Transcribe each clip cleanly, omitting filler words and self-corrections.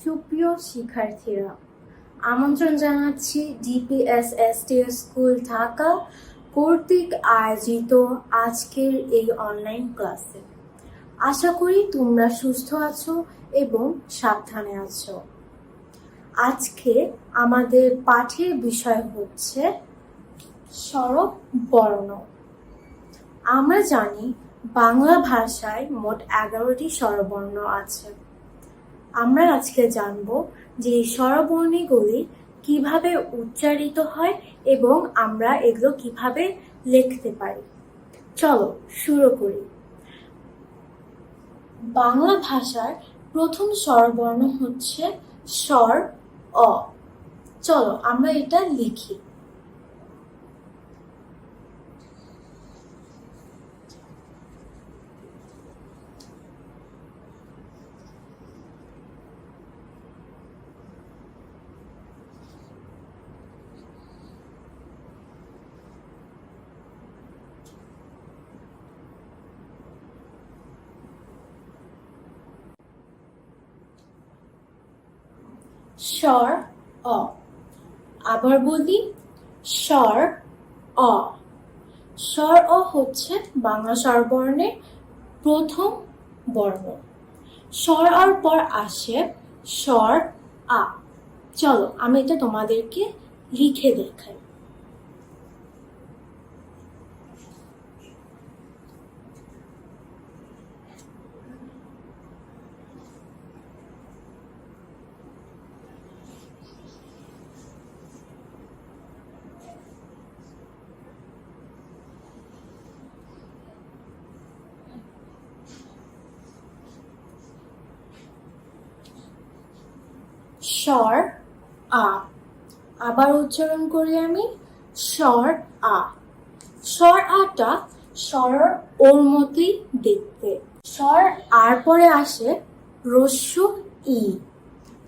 সুপ্রিয় শিক্ষার্থীরা, আমন্ত্রণ জানাচ্ছি ডিপিএসএসটিএস স্কুল ঢাকা কর্তৃক আয়োজিত আজকের এই অনলাইন ক্লাসে। আশা করি তোমরা সুস্থ আছো এবং সাবধানে আছো। আজকে আমাদের পাঠের বিষয় হচ্ছে স্বরবর্ণ। আমরা জানি বাংলা ভাষায় মোট 11টি স্বরবর্ণ আছে। আমরা আজকে জানব যে এই স্বরবর্ণগুলি কিভাবে উচ্চারিত হয় এবং আমরা এগুলো কিভাবে লিখতে পারি। চলো শুরু করি। বাংলা ভাষার প্রথম স্বরবর্ণ হচ্ছে স্বর অ। চলো আমরা এটা লিখি। স্বর অ। আবার বলি, স্বর অ। স্বর অ হচ্ছে বাংলা স্বরবর্ণের প্রথম বর্ণ। স্বর অর পর আসে স্বর আ। চলো আমি এটা তোমাদেরকে লিখে দেখাই। স্বর আ। আবার উচ্চারণ করি আমি, স্বর আ। স্বর আটা স্বর ওর মতোই দেখতে। স্বর আর পরে আসে হ্রস্ব ই।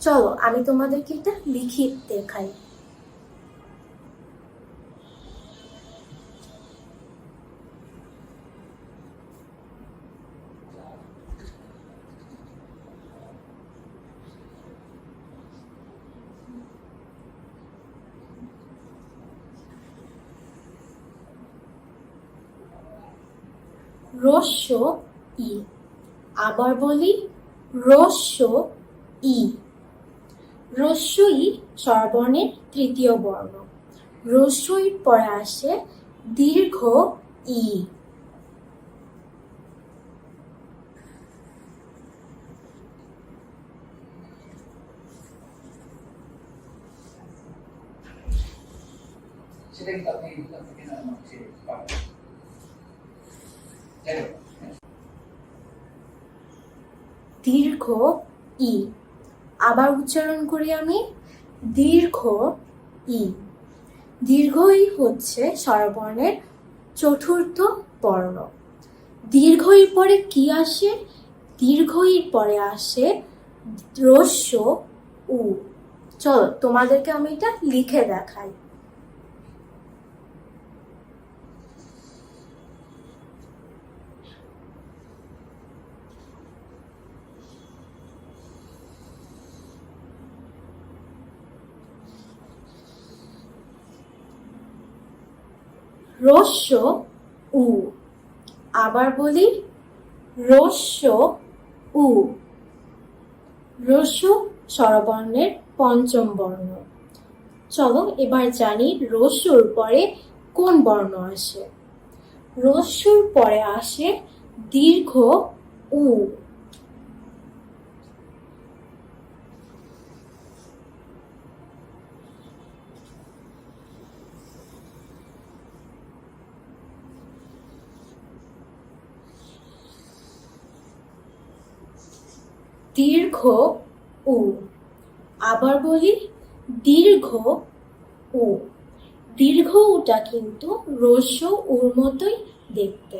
চলো আমি তোমাদেরকে এটা লিখে দেখাই। হ্রস্ব ই। আবার বলি, হ্রস্ব ই। হ্রস্ব ই স্বরবর্ণের তৃতীয় বর্ণ। হ্রস্ব ইর পরে আসে দীর্ঘ ই। দীর্ঘ ই। আবার উচ্চারণ করি আমি, দীর্ঘ ই। দীর্ঘ ই হচ্ছে স্বরবর্ণের চতুর্থ বর্ণ। দীর্ঘ ইর পরে কি আসে? দীর্ঘ ইর পরে আসে হ্রস্ব উ। চলো তোমাদেরকে আমি এটা লিখে দেখাই। হ্রস্ব উ। আবার বলি, হ্রস্ব উ। হ্রস্ব স্বরবর্ণের পঞ্চম বর্ণ। চলো এবার জানি হ্রস্বর পরে কোন বর্ণ আসে। হ্রস্বর পরে আসে দীর্ঘ উ। দীর্ঘ উ। আবার বলি, দীর্ঘ উ। দীর্ঘ উটা কিন্তু হ্রস্ব উর মতোই দেখতে।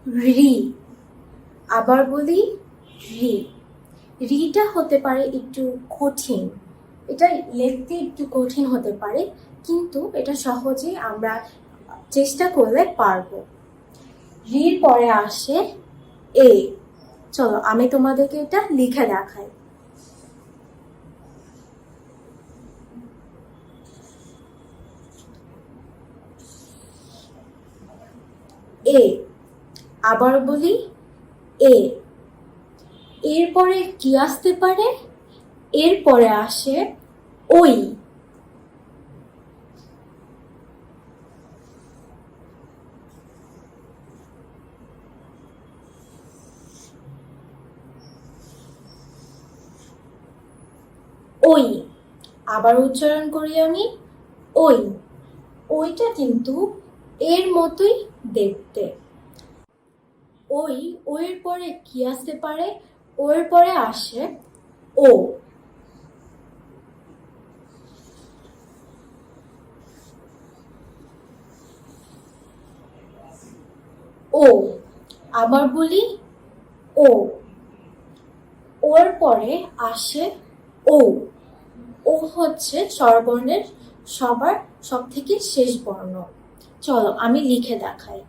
রি। আবার বলি, রি। রিটা হতে পারে একটু কঠিন, এটা লিখতে একটু কঠিন হতে পারে, কিন্তু এটা সহজেই আমরা চেষ্টা করলে পারবো। রির পরে আসে এ। চলো আমি তোমাদেরকে এটা লিখে দেখাই। এ। আবার বলি এ। এরপরে কি আসতে পারে? এরপরে আসে ওই। ওই। আবার উচ্চারণ করি আমি, ওই। ওইটা কিন্তু এর মতোই দেখতে। ওই। ওর পরে কি আসতে পারে? ওর পরে আসে ও। ও। আবার বলি ও। ওর পরে আসে ও। ও হচ্ছে স্বরবর্ণের সব থেকে শেষ বর্ণ। চলো আমি লিখে দেখাই।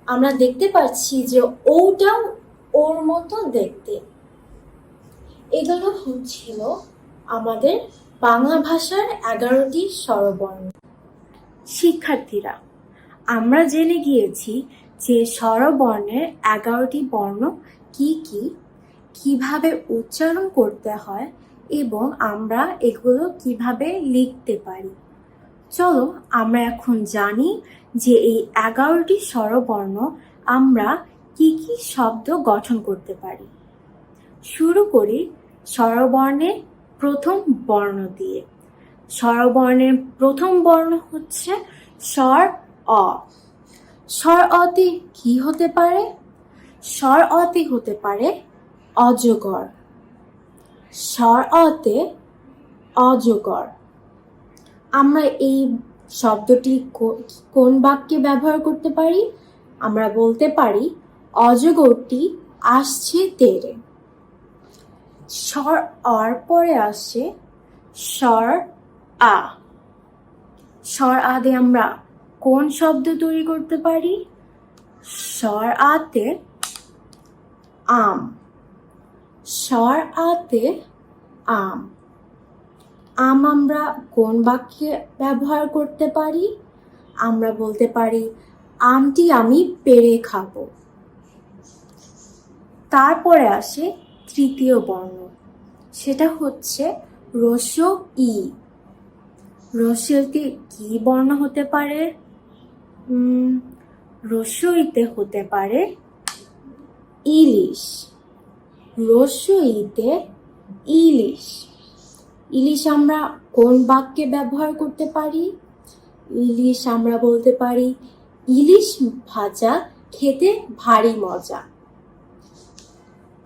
আমরা দেখতে পাচ্ছি যে ওটাও ওর মতো দেখতে। এগুলো হচ্ছিল আমাদের বাংলা ভাষার 11টি স্বরবর্ণ। শিক্ষার্থীরা, আমরা জেনে গিয়েছি যে স্বরবর্ণের 11টি বর্ণ কি কি, কিভাবে উচ্চারণ করতে হয় এবং আমরা এগুলো কিভাবে লিখতে পারি। চলো আমরা এখন জানি যে এই 11টি স্বরবর্ণ আমরা কি কি শব্দ গঠন করতে পারি। শুরু করি স্বরবর্ণের প্রথম বর্ণ দিয়ে। স্বরবর্ণের প্রথম বর্ণ হচ্ছে স্বর অ। স্বর অতে কি হতে পারে? স্বর অতে হতে পারে অজগর। স্বর অতে অজগর। আমরা এই শব্দটি কোন বাক্যে ব্যবহার করতে পারি? আমরা বলতে পারি অজগরটি আসছে তেড়ে। স্বর অর পরে আসে স্বর আ। স্বর আদে আমরা কোন শব্দ তৈরি করতে পারি? স্বর আতে আম। স্বর আতে আম। আম আমরা কোন বাক্যে ব্যবহার করতে পারি? আমরা বলতে পারি আমটি আমি পেড়ে খাবো। তারপরে আসে তৃতীয় বর্ণ, সেটা হচ্ছে রস্য ই। রস্যতে কি বর্ণ হতে পারে? রস্য ইতে হতে পারে ইলিশ। রস্য ইতে ইলিশ। ইলিশ আমরা কোন বাক্যে ব্যবহার করতে পারি? ইলিশ আমরা বলতে পারি ইলিশ ভাজা খেতে ভারী মজা।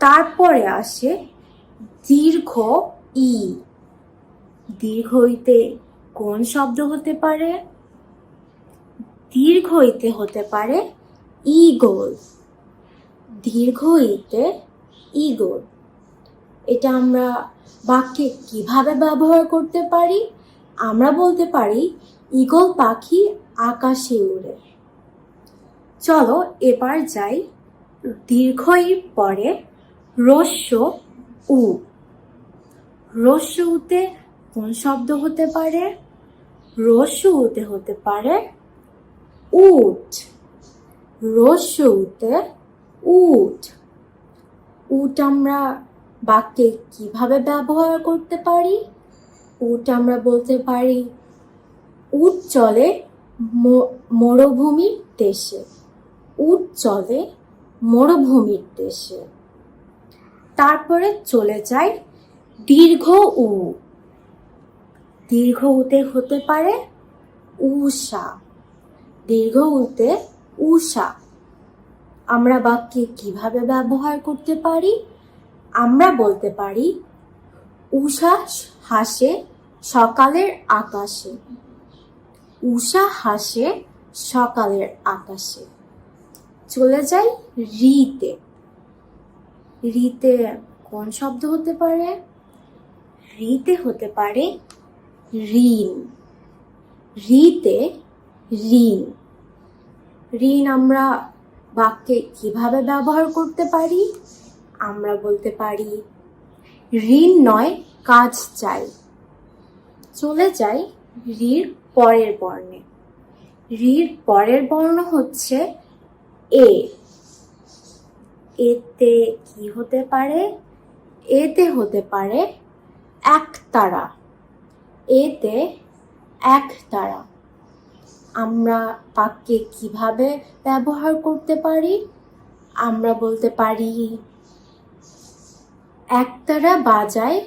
তারপরে আসে দীর্ঘ ই। দীর্ঘ ইতে কোন শব্দ হতে পারে? দীর্ঘ ইতে হতে পারে ঈগল। দীর্ঘ ইতে ঈগল। এটা আমরা বাক্যে কিভাবে ব্যবহার করতে পারি? আমরা বলতে পারি ঈগল পাখি আকাশে উড়ে। চলো এবার যাই দীর্ঘ ইর পরে রস্য উ। রস্য উতে কোন শব্দ হতে পারে? রস্য উতে হতে পারে উট। রস্য উতে উট। উট আমরা বাক্যে কিভাবে ব্যবহার করতে পারি? উট আমরা বলতে পারি উট চলে মরুভূমির দেশে। উট চলে মরুভূমির দেশে। তারপরে চলে যায় দীর্ঘ উ। দীর্ঘ উতে হতে পারে উষা। দীর্ঘ উতে উষা। আমরা বাক্যে কিভাবে ব্যবহার করতে পারি? আমরা বলতে পারি উষা হাসে সকালের আকাশে। উষা হাসে সকালের আকাশে। চলে যাই রিতে। রিতে কোন শব্দ হতে পারে? রিতে হতে পারে ঋণ। রিতে ঋণ। ঋণ আমরা বাক্যে কিভাবে ব্যবহার করতে পারি? আমরা বলতে পারি ঋণ নয় কাজ চাই। চলে যাই রির পরের বর্ণে। রির পরের বর্ণ হচ্ছে এ। এতে কি হতে পারে? এতে হতে পারে একতারা। এতে একতারা। আমরা বাক্যে কিভাবে ব্যবহার করতে পারি? আমরা বলতে পারি একতারা বাজায়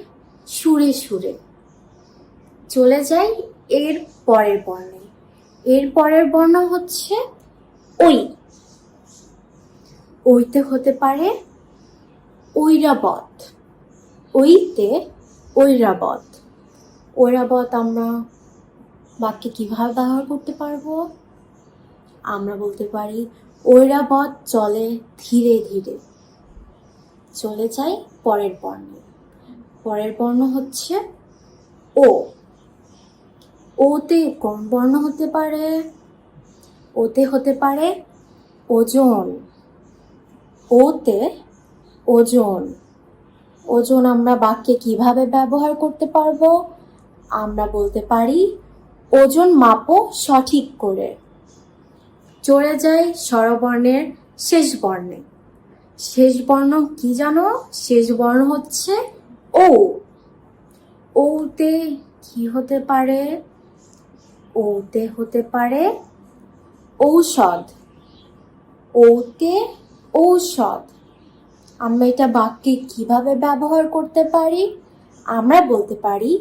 সুরে সুরে। চলে যাই এর পরের বর্ণে। এর পরের বর্ণ হচ্ছে ওই। ওইতে হতে পারে ঐরাবত। ওইতে ঐরাবত। ঐরাবত আমরা বাক্যে কিভাবে ব্যবহার করতে পারবো? আমরা বলতে পারি ঐরাবত চলে ধীরে ধীরে। চলে যাই পরের বর্ণে। পরের বর্ণ হচ্ছে ও। ওতে কোন বর্ণ হতে পারে? ওতে হতে পারে ওজন। ওতে ওজন। ওজন আমরা বাক্যে কিভাবে ব্যবহার করতে পারবো? আমরা বলতে পারি ওজন মাপো সঠিক করে। চলে যাই স্বরবর্ণের শেষ বর্ণে। শেষ বর্ণ কি জানো? শেষ বর্ণ হচ্ছে ও। ওতে কি হতে পারে? ওতে হতে পারে ঔষধ। ওতে ঔষধ। আমরা এটা বাক্যে কিভাবে ব্যবহার করতে পারি? আমরা বলতে পারি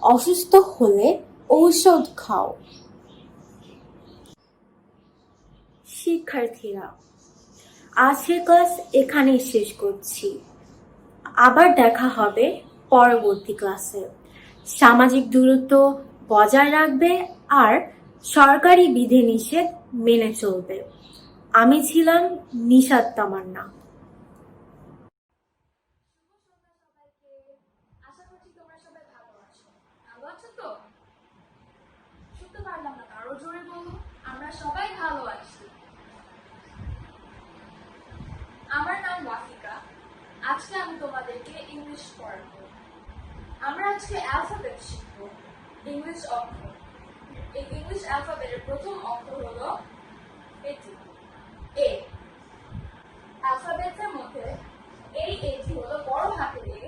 অসুস্থ হলে ঔষধ খাও। শিক্ষার্থীরা, আজকের ক্লাস এখানেই শেষ করছি। আবার দেখা হবে পরবর্তী ক্লাসে। সামাজিক দূরত্ব বজায় রাখবে আর সরকারি বিধিনিষেধ মেনে চলবে। আমি ছিলাম নিশাত তামান্না। আশা করছি তোমরা সবাই ভালো আছো। ভালো আছো তো? শুনতে পারলাম না, আরো জোরে বলো। আমরা সবাই ভালো আছি। আমার নাম ওয়াফিকা। আজকে আমি তোমাদেরকে ইংলিশ পড়াবো। আমরা আজকে অ্যালফাবেট শিখবো, ইংলিশ অক্ষর। এই ইংলিশ অ্যালফাবেটের প্রথম অক্ষর হলো এটি, এ। অ্যালফাবেটের মধ্যে এটি হলো বড় হাতের এ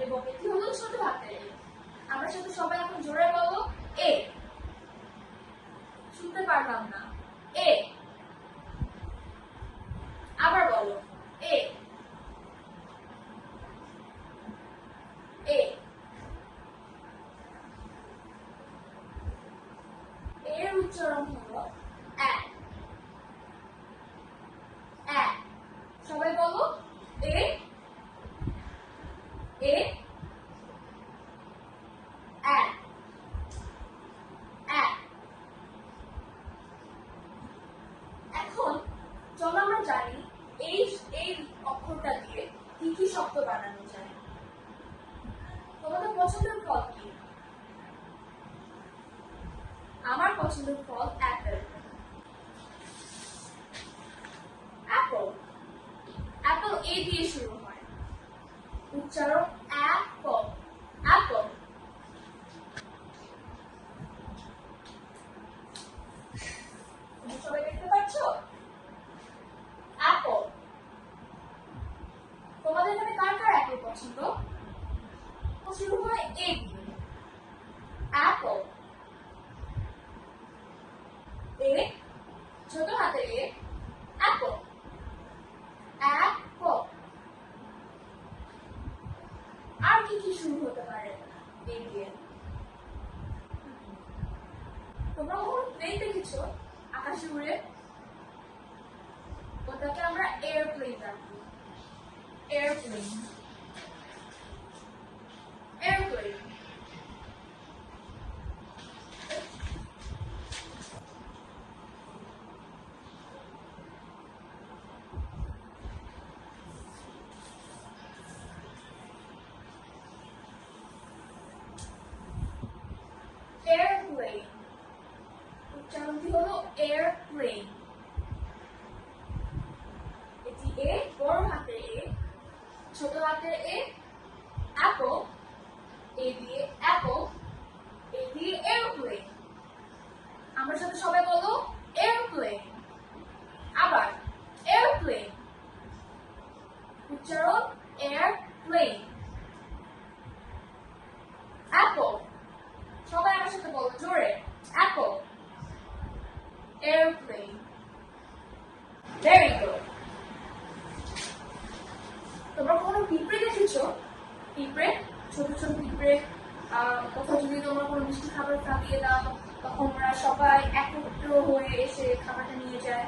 এবং এটি হলো ছোট হাতের এ। আমরা সাথে সবাই এখন জোরে বলো এ। শুনতে পারলাম না। এ। আবার বলো এ। এ। এর উচ্চারণ হলো এ। এ। সবাই বলো এ। এ। এ। এ। এখন চলো আমরা জানি এই অক্ষরটা দিয়ে কি কি শব্দ বানানো যায়। তোমাদের পছন্দের ফল কি? আমার পছন্দের ফল অ্যাপেল। অ্যাপল। অ্যাপল এ দিয়ে শুরু হয়। উচ্চারণ অ্যাপল। অ্যাপল। সবাই দেখতে পাচ্ছ? অ্যাপল। তোমাদের এখানে কার কার অ্যাপল পছন্দ? শুরু হয় এ দিয়ে। অ্যাপল। এ, ছোট হাতে এ, অ্যাপল। অ্যাপল। আর কি কি শুরু হতে পারে এ দিয়ে? তোমরা কখনো প্লেন দেখেছো আকাশে উড়ে? ওটাকে আমরা এয়ারপ্লেন রাখবো। এয়ারপ্লেন। এয়ারপ্লেন। এ দিয়ে অ্যাপল, এ দিয়ে এরোপ্লেন। আমার সাথে সবাই বলো এরোপ্লেন। আবার এরোপ্লেন, উচ্চারণ এয়ারপ্লেন। অ্যাপল, সবাই আমার সাথে বলো জোরে অ্যাপল, এরোপ্লেন। Very good. তোমরা কোনো পিঁপড়ে দেখেছো? পিঁপড়ে, ছোট ছোট পিঁপড়ে, কোথাও যদি তোমরা কোনো মিষ্টি খাবার খাইয়ে দাও তখন ওরা সবাই একত্র হয়ে এসে খাবারটা নিয়ে যায়।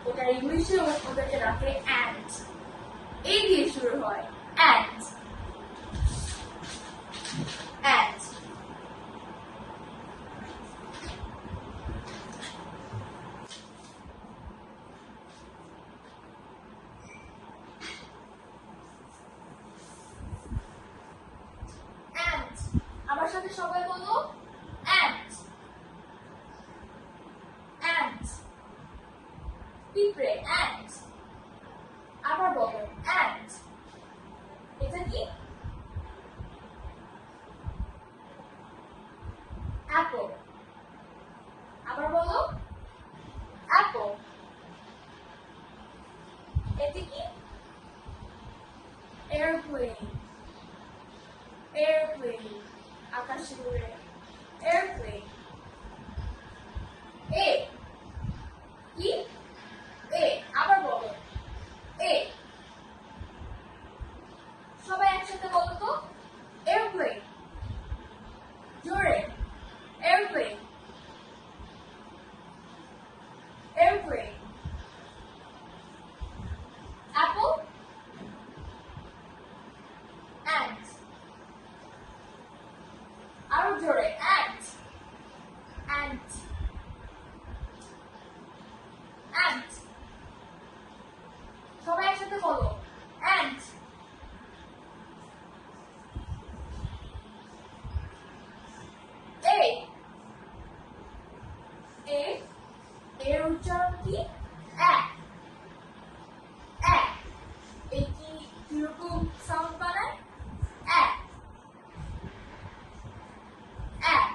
ওটা ইংলিশে ওদেরকে ডাকে অ্যান্ট। এই দিয়ে শুরু হয় অ্যান্ট, অ্যান্ট। অ্যান্ট, আমার সাথে সবাই বলো অ্যান্ট, অ্যান্ট। পিঁপড়ে অ্যান্ট। আবার বলো অ্যান্ট। এটা কি? অ্যাপল। আবার বলো অ্যাপল। এটা কি? এয়ারপ্লেন, এয়ারপ্লেন, আকাশে উড়ে এয়ারপ্লেন। এ কি? এ, আবার বলো এ। সবাই একসাথে বলো তো এয়ারপ্লেন, জোরে এয়ারপ্লেন, এয়ারপ্লেন। Apple, ant. আরো জোরে অ্যান্ট, অ্যান্ট, অ্যান্ট। সবাই একসাথে বলো অ্যান্ট। এ, এ, এর উচ্চারণ কি? এক, এক। এই কি কিরকম সাউন্ড বানায়? এক, এক।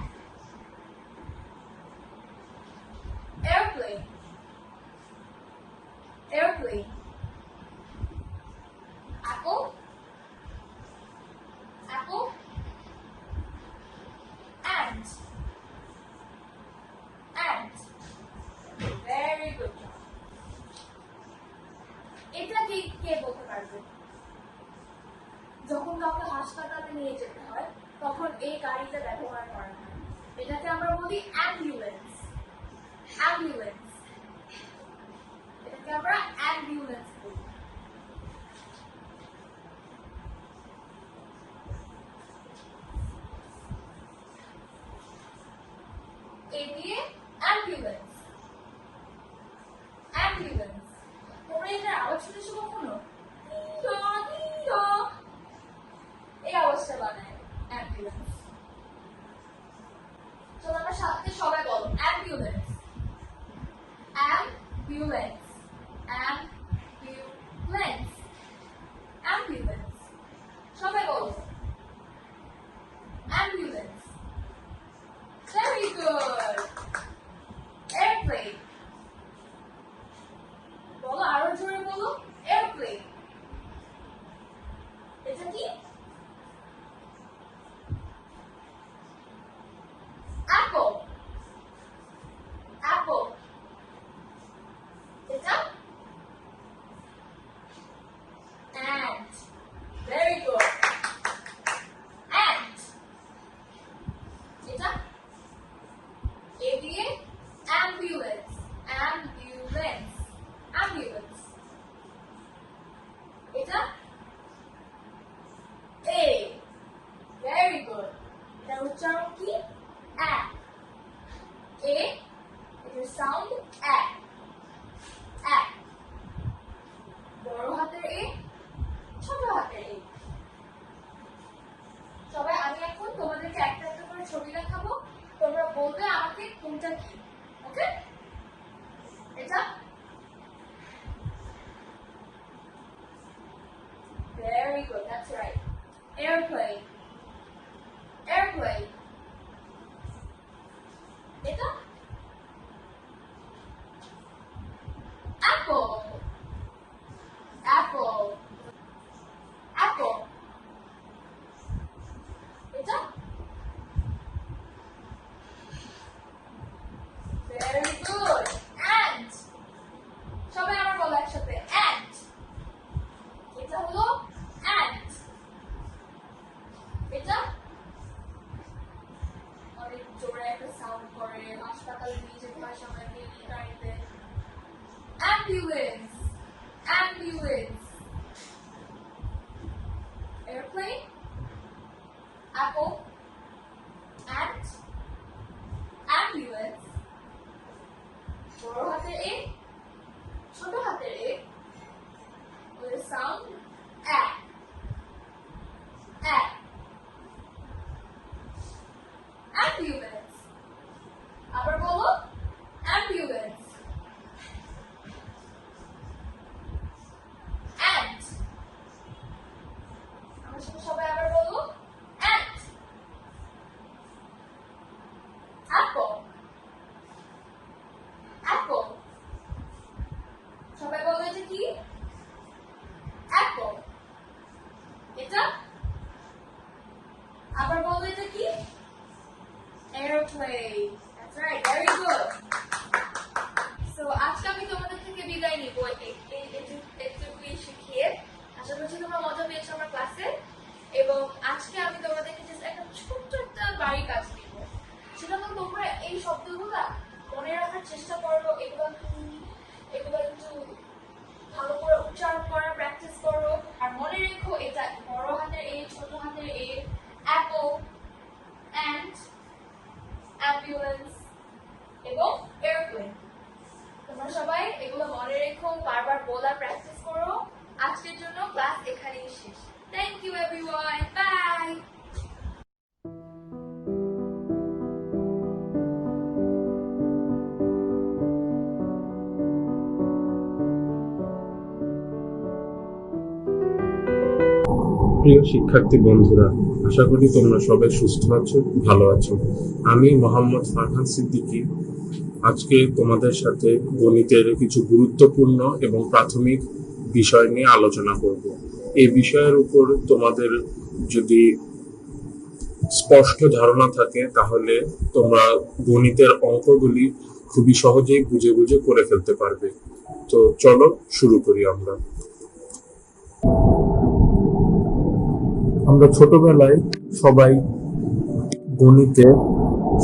Airplane, airplane. Apple, Apple, ant, ant. Very good. এটা কি কে বলতে পারবে? যখন কাউকে হাসপাতালে নিয়ে যেতে হয় তখন এই গাড়িটা ব্যবহার করা হয়। এটাকে আমরা বলি অ্যাম্বুলেন্স, অ্যাম্বুলেন্স। এটাকে আমরা অ্যাম্বুলেন্স বলি। এ দিয়ে অ্যাম্বুলেন্স, অ্যাম্বুলেন্স। তোমরা এটার আওয়াজ শুনেছো কখনো? এই আওয়াজটা বানায় অ্যাম্বুলেন্স। চলো আমরা সাথে সবাই বলো অ্যাম্বুলেন্স, অ্যাম্বুলেন্স, অ্যাম্বুলেন্স, অ্যাম্বুলেন্স। সবাই বলো অ্যাম্বুলেন্স। Very good. এয়ারপ্লেন, বলো আরো জোরে বলো এয়ারপ্লেন। এটা কি? Apple, Apple. এটা অ্যান্ট। Very good, ant. এটা এ দিয়ে অ্যাম্বুলেন্স, অ্যাম্বুলেন্স, অ্যাম্বুলেন্স। এটা এ। Very good. এটার উচ্চারণ কি? এক। এ, এটার সাউন্ড এক, এক। বড় হাতের এ, ছোট হাতের এ। সবাই আমি এখন তোমাদেরকে একটা একটা করে ছবি দেখাবো, তোমরা বলবে আমাকে কোনটা কি। ওকে? এটা very good, that's right. Airplane. হাসপাতালে নিয়ে যেতে হয় সবাইকে গাড়িতে। Ambulance, ambulance. Airplane, Apple, and, ambulance. বড় হাতের এ, ছোট হাতের এ, with a sound a, a. Ambulance. আবার বলো, ambulance. Ant. আমার সাথে সবাই আবার বলো, ant. Apple. Apple. সবাই বলো এটা কি? Apple. এটা? আবার বলো এটা কি? Aeroplane. That's right. Very good. So আজকে আমি তোমাদের থেকে বিদায় নিব একটুকুই শিখিয়ে। আশা করছি তোমরা মজা পেয়েছো আমার ক্লাসে। এবং আজকে আমি তোমাদেরকে জাস্ট একটা ছোট্ট একটা বাড়ি কাজ দিব। সেটা হলো তোমরা এই শব্দগুলা মনে রাখার চেষ্টা করো। এগুলো একটু ভালো করে উচ্চারণ করার প্র্যাকটিস করো। আর মনে রেখো এটা বড় হাতের এ, ছোট হাতের এ, অ্যাপল, অ্যান্ড, অ্যাম্বুলেন্স এবং এয়ারপ্লেন। তোমরা সবাই এগুলো মনে রেখো, বারবার বলার প্র্যাকটিস করো। আজকের জন্য ক্লাস এখানেই শেষ। Thank you everyone, bye. প্রিয় শিক্ষার্থী বন্ধুরা, আশা করি তোমরা সবাই সুস্থ আছো, ভালো আছো। আমি মোহাম্মদ ফারহান সিদ্দিকী আজকে তোমাদের সাথে গণিতের কিছু গুরুত্বপূর্ণ এবং প্রাথমিক বিষয় নিয়ে আলোচনা করব। এই বিষয়ের উপর তোমাদের যদি স্পষ্ট ধারণা থাকে তাহলে তোমরা গণিতের অঙ্কগুলি খুবই সহজেই বুঝে বুঝে করে ফেলতে পারবে। তো চলো শুরু করি। আমরা ছোটবেলায় সবাই গণিতে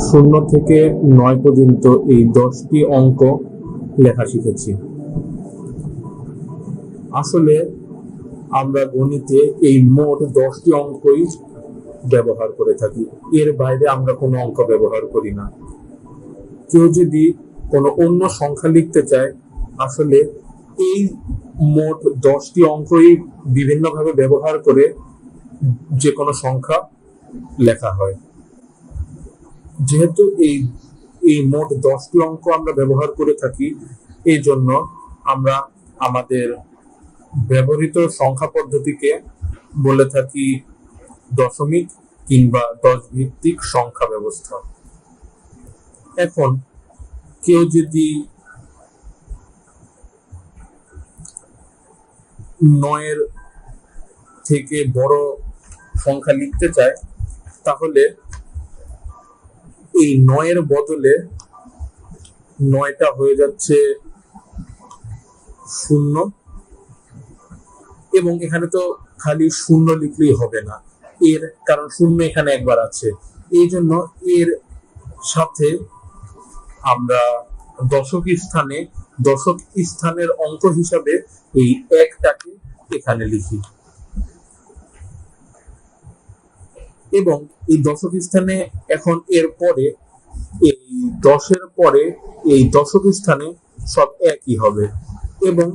0 থেকে 9 পর্যন্ত এই 10টি অঙ্ক লেখা শিখেছি। আসলে আমরা গণিতে এই মোট 10টি অঙ্কই ব্যবহার করে থাকি, এর বাইরে আমরা কোনো অঙ্ক ব্যবহার করি না। কেউ যদি কোনো অন্য সংখ্যা লিখতে চায়, আসলে এই মোট 10টি অঙ্কই বিভিন্নভাবে ব্যবহার করে যে কোনো সংখ্যা লেখা হয়। যেহেতু এই মোট 10টি অঙ্ক আমরা ব্যবহার করে থাকি, এই জন্য আমরা আমাদের ব্যবহৃত সংখ্যা পদ্ধতিকে বলে থাকি দশমিক কিংবা 10 ভিত্তিক সংখ্যা ব্যবস্থা। এখন কেউ যদি 9 থেকে বড় সংখ্যা লিখতে চায়, তাহলে এই 9 বদলে 9টা হয়ে যাচ্ছে 0, এবং এখানে তো খালি 0 লিখলেই হবে না, এর কারণ 0 এখানে একবার আছে। এই জন্য এর সাথে আমরা দশক স্থানের অঙ্ক হিসাবে এই 1টাকে এখানে লিখি, এবং এই দশক স্থানে এখন এর পরে এই 10-এর পরে এই দশক স্থানে সব একই হবে, এবং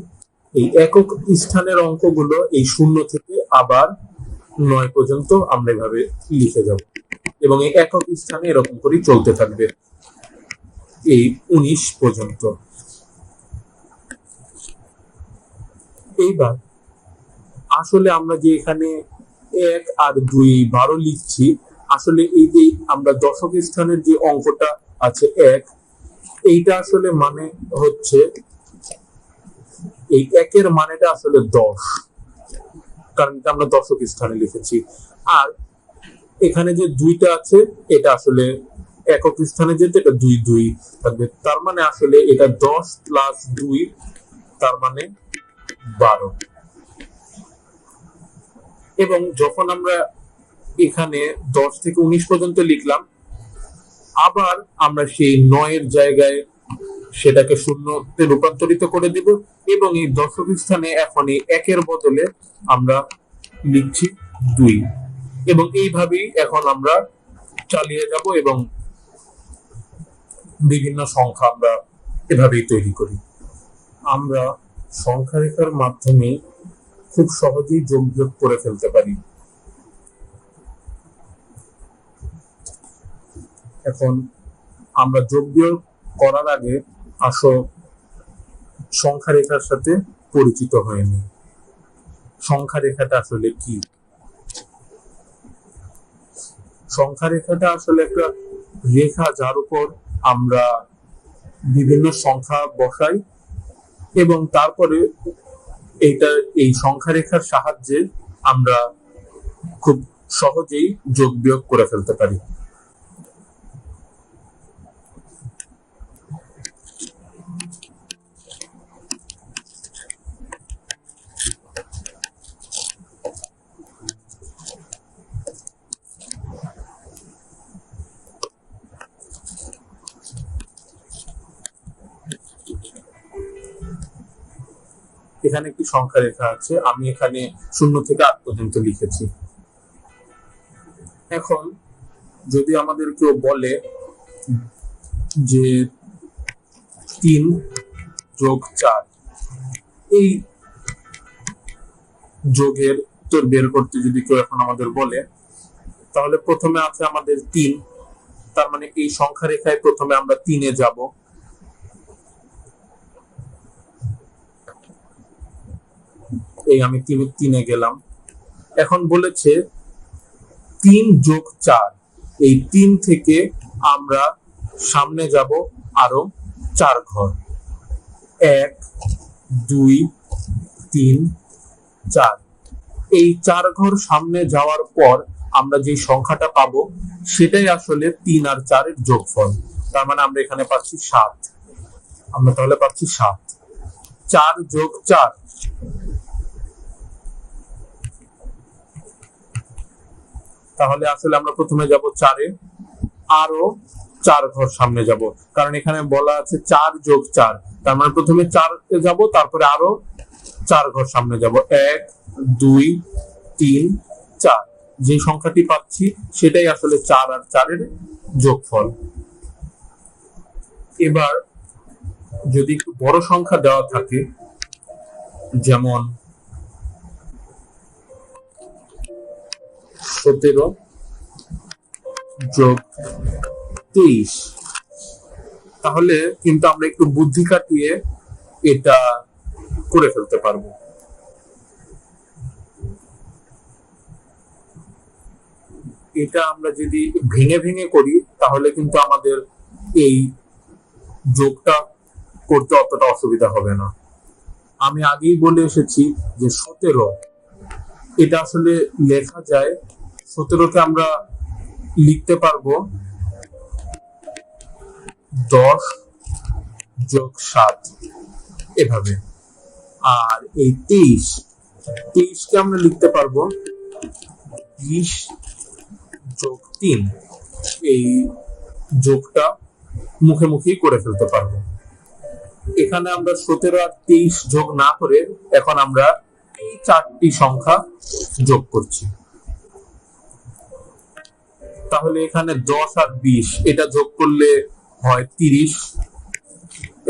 এই একক স্থানের অঙ্কগুলো এই 0 থেকে আবার 9 পর্যন্ত আমরা এভাবে লিখে যাব, এবং এই একক স্থানে এরকম করে চলতে থাকবে এই 19 পর্যন্ত। এইবার আসলে আমরা যে এখানে 1 আর 2 12 লিখছি, আসলে এই যে আমরা দশক স্থানের যে অঙ্কটা আছে 1, এইটা আসলে মানে হচ্ছে এই 1-এর মানেটা আসলে 10, কারণ এটা আমরা দশক স্থানে লিখেছি। আর এখানে যে 2টা আছে, এটা আসলে একক স্থানে যেতে এটা 2 2 থাকবে, তার মানে আসলে এটা 10 প্লাস 2, তার মানে 12। এবং যখন আমরা এখানে 10 থেকে 19 পর্যন্ত লিখলাম, আবার আমরা সেই 9 জায়গায় সেটাকে শূন্যতে রূপান্তরিত করে দিব এবং এই দশক স্থানে এখন এই 1 বদলে আমরা লিখছি 2 এবং এইভাবেই এখন আমরা চালিয়ে যাব এবং বিভিন্ন সংখ্যা আমরা এভাবেই তৈরি করি। আমরা সংখ্যা রেখার মাধ্যমে খুব সহজেই যোগ বিয়োগ করে ফেলতে পারি। এখন আমরা যোগ বিয়োগ করার আগে আসো সংখ্যা রেখার সাথে পরিচিত হয়ে নিই। সংখ্যা রেখাটা আসলে কি? সংখ্যা রেখাটা আসলে একটা রেখা যার উপর আমরা বিভিন্ন সংখ্যা বসাই এবং তারপরে এই সংখ্যা রেখার সাহায্যে আমরা খুব সহজেই যোগ বিয়োগ করে ফেলতে পারি। এখানে একটি সংখ্যা রেখা আছে, আমি এখানে 0 থেকে 8 পর্যন্ত লিখেছি। এখন যদি আমাদের কেউ বলে যে 3 যোগ 4 এই যোগের উত্তর বের করতে যদি কেউ এখন আমাদের বলে, তাহলে প্রথমে আছে আমাদের 3, তার মানে এই সংখ্যা রেখায় প্রথমে আমরা 3-এ যাব। এই আমি 3-এ গেলাম। এখন বলেছে 3 যোগ 4, এই 3 থেকে আমরা সামনে যাব আরো 4 ঘর, 1 2 3 4। এই 4 ঘর সামনে যাওয়ার পর আমরা যে সংখ্যাটা পাবো সেটাই আসলে 3 আর 4 এর যোগফল। তার মানে আমরা এখানে পাচ্ছি 7। আমরা তাহলে পাচ্ছি 7। 4 যোগ 4, তাহলে আসলে আমরা প্রথমে যাব 4-এ, আরো 4 ঘর সামনে যাব, কারণ এখানে বলা আছে 4 যোগ 4, তার মানে প্রথমে 4-এ যাব, তারপরে আরো 4 ঘর সামনে যাব, 1 2 3 4। যে সংখ্যাটি পাচ্ছি সেটাই আসলে 4 আর 4 এর যোগফল। এবার যদি একটু বড় সংখ্যা দেওয়া থাকে, যেমন 17 যোগ 23, তাহলে কিন্তু আমরা একটু বুদ্ধি খাটিয়ে এটা করে ফেলতে পারবো। এটা আমরা যদি ভেঙে ভেঙে করি তাহলে কিন্তু আমাদের এই যোগটা করতে অতটা অসুবিধা হবে না। আমি আগেই বলে এসেছি যে 17 এটা আসলে লেখা যায়, 17-কে আমরা লিখতে পারবো 10 যোগ 7 এভাবে। আর এই 23-কে আমরা লিখতে পারবো 20 যোগ 3। এই যোগটা মুখে মুখেই করে ফেলতে পারবো। এখানে আমরা 17 আর 23 যোগ না করে এখন আমরা এই 4টি সংখ্যা যোগ করছি। তাহলে এখানে 10 আর 20 এটা যোগ করলে হয় 30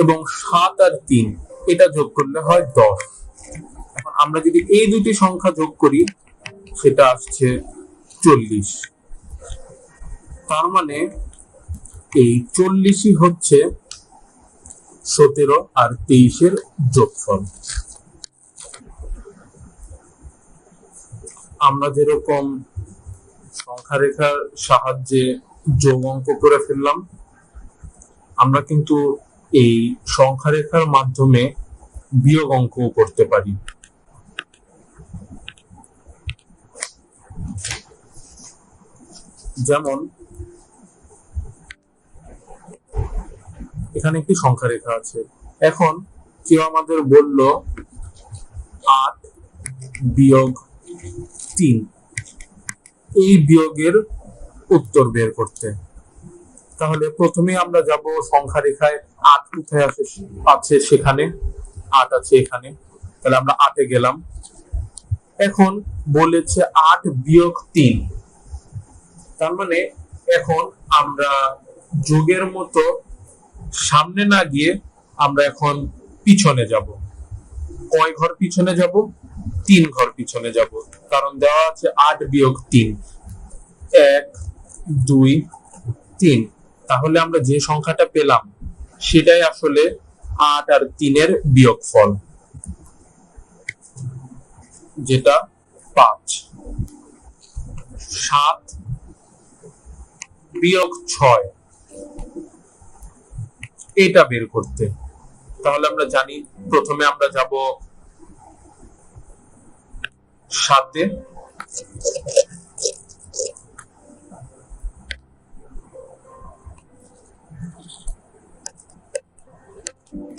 এবং 7 আর 3 এটা যোগ করলে হয় 10। এখন আমরা যদি এই দুটি সংখ্যা যোগ করি সেটা আসছে 40। তার মানে এই 40ই হচ্ছে 17 আর 23 এর যোগফল। আমরা যেরকম সংখ্যা রেখার সাহায্যে যোগ অঙ্ক করে ফেললাম, আমরা কিন্তু এই সংখ্যা রেখার মাধ্যমে বিয়োগ অঙ্ক করতে পারি। যেমন এখানে একটি সংখ্যা রেখা আছে, এখন কেউ আমাদের বলল 8 বিয়োগ 3 এই বিয়োগের উত্তর বের করতে। তাহলে প্রথমে আমরা যাব সংখ্যা রেখায়। ৮ কোথায় আছে সেখানে ৮ আছে এখানে, তাহলে আমরা ৮-এ গেলাম। এখন বলেছে ৮-৩, তার মানে এখন আমরা যোগের মতো সামনে না গিয়ে আমরা এখন পিছনে যাব। কয় ঘর পিছনে যাব? ৩ ঘর পিছনে যাব, কারণ দেওয়া আছে ৮-৩, ১ ২ ৩। তাহলে আমরা যে সংখ্যাটা পেলাম সেটাই আসলে ৮ আর ৩-এর বিয়োগফল, যেটা ৫। ৭-৬ এটা বের করতে, তাহলে আমরা জানি প্রথমে আমরা যাব ৭-এ।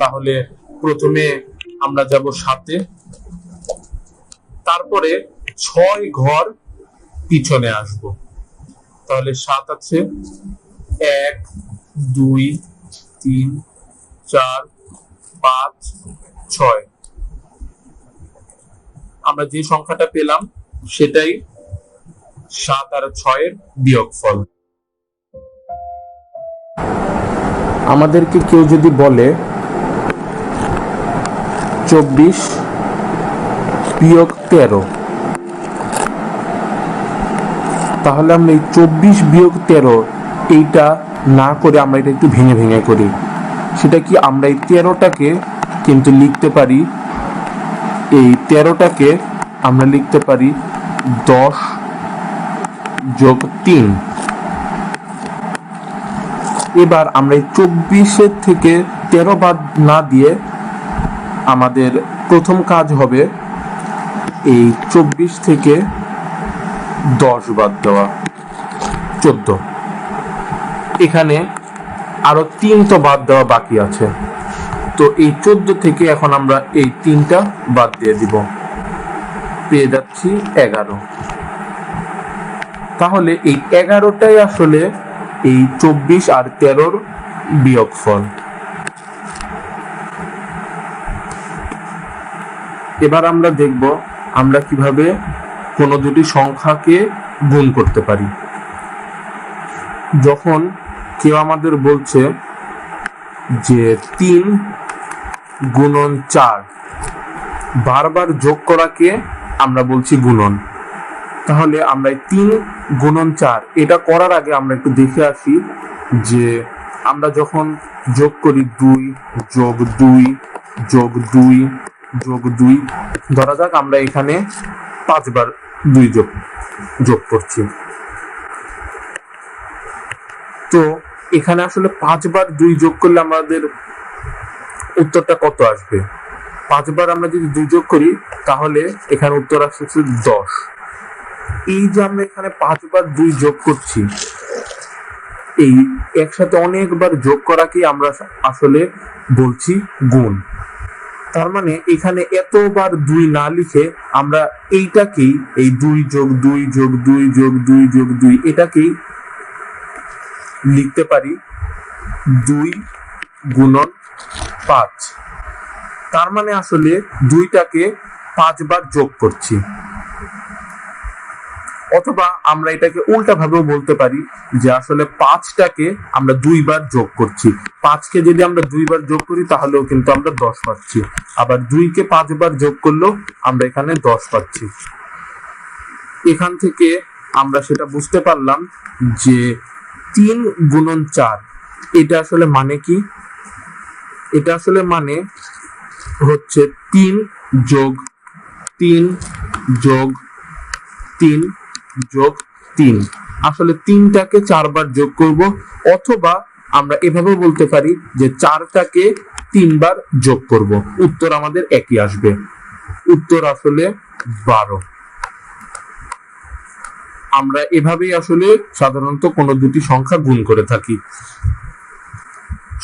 তাহলে প্রথমে আমরা যাব ৭-এ, তারপরে ৬ ঘর পিছনে আসব। তাহলে ৭ আছে ১ ২ ৩ ৪ ৫ ৬। আমরা যে সংখ্যাটা পেলাম সেটাই ৭ আর ৬-এর বিয়োগফল। আমাদেরকে কেউ যদি বলে ২৪-১৩, তাহলে আমরা এই ২৪-১৩ এইটা না করে আমরা এটা একটু ভেঙে ভেঙে করি। সেটা কি, আমরা এই ১৩টাকে কিন্তু লিখতে পারি, এই ১৩টাকে আমরা লিখতে পারি ১০+৩। এবার আমরা এই ২৪-এর থেকে ১৩ বাদ না দিয়ে আমাদের প্রথম কাজ হবে এই ২৪ থেকে ১০ বাদ দেওয়া, ১৪। এখানে আরো ৩ তো বাদ দেওয়া বাকি আছে, তো এই ১৪ থেকে এখন আমরা এই ৩টা বাদ দিয়ে দিব, পেয়ে যাচ্ছি ১১। তাহলে এই ১১টাই আসলে এই ২৪ আর ১৩-র বিয়োগফল। এবার আমরা দেখব আমরা কিভাবে কোনো দুটি সংখ্যাকে গুণ করতে পারি। যখন কেউ আমাদের বলছে যে ৩x4, বারবার যোগ করাকে আমরা বলছি গুণন। তাহলে আমরা ৩x4 এটা করার আগে আমরা একটু দেখে আসি যে আমরা যখন যোগ করি ২+২+২+২, ধরা যাক আমরা এখানে ৫ বার ২ যোগ করছি। তো এখানে আসলে ৫ বার ২ যোগ করলে আমাদের উত্তরটা কত আসবে? ৫ বার আমরা যদি ২ যোগ করি তাহলে এখানে উত্তর আসছে ১০। এই যে আমরা এখানে ৫ বার ২ যোগ করছি, এই একসাথে অনেকবার যোগ করাকে আমরা আসলে বলছি গুণ। তার মানে এখানে এতবার ২ না লিখে আমরা এইটাকেই, এই ২+২+২+২+২ এটাকেই লিখতে পারি ২x৫। তার মানে আসলে ২টাকে ৫ বার যোগ করছি। অথবা আমরা এটাকে উল্টা ভাবেও বলতে পারি যে আসলে ৫টাকে আমরা ২ বার যোগ করছি। ৫কে যদি আমরা ২ বার যোগ করি তাহলেও কিন্তু আমরা ১০ পাচ্ছি, আবার ২কে ৫ বার যোগ করলেও আমরা এখানে ১০ পাচ্ছি। এখান থেকে আমরা সেটা বুঝতে পারলাম যে ৩x4 এটা আসলে মানে কি? এটা আসলে মানে হচ্ছে ৩+৩+৩+৩। আসলে ৩টাকে ৪ বার যোগ করব, অথবা আমরা এভাবে বলতে পারি যে ৪টাকে ৩ বার যোগ করব, উত্তর আমাদের একই আসবে। উত্তর আসলে ১২। আমরা এভাবেই আসলে সাধারণত কোনো দুটি সংখ্যা গুণ করে থাকি।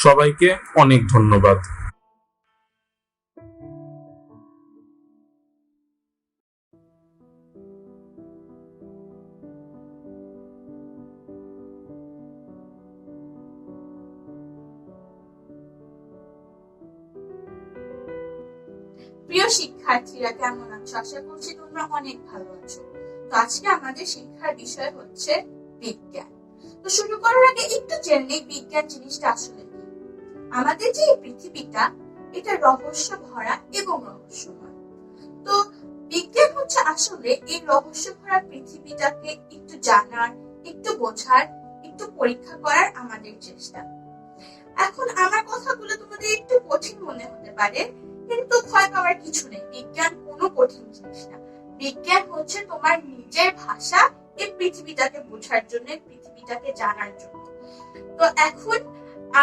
সবাইকে অনেক ধন্যবাদ। প্রিয় শিক্ষার্থীরা, কেমন আছো? আশা করছি তোমরা অনেক ভালো আছো। তো আজকে আমাদের শিক্ষার বিষয় হচ্ছে বিজ্ঞান। তো শুরু করার আগে একটু জেনে নেই বিজ্ঞান জিনিসটা আসলে কি। আমাদের যে এই পৃথিবীটা, এটা রহস্য ভরা এবং রহস্যময়। তো বিজ্ঞান হচ্ছে আসলে এই রহস্য ভরা পৃথিবীটাকে একটু জানার, একটু বোঝার, একটু পরীক্ষা করার আমাদের চেষ্টা। এখন আমার কথাগুলো তোমাদের একটু কঠিন মনে হতে পারে, কিন্তু ভয় পাওয়ার কিছু নেই। বিজ্ঞান কোনো কঠিন জিনিস না। বিজ্ঞান হচ্ছে তোমার নিজের ভাষা এই পৃথিবীটাকে বোঝার জন্য, পৃথিবীটাকে জানার জন্য। তো এখন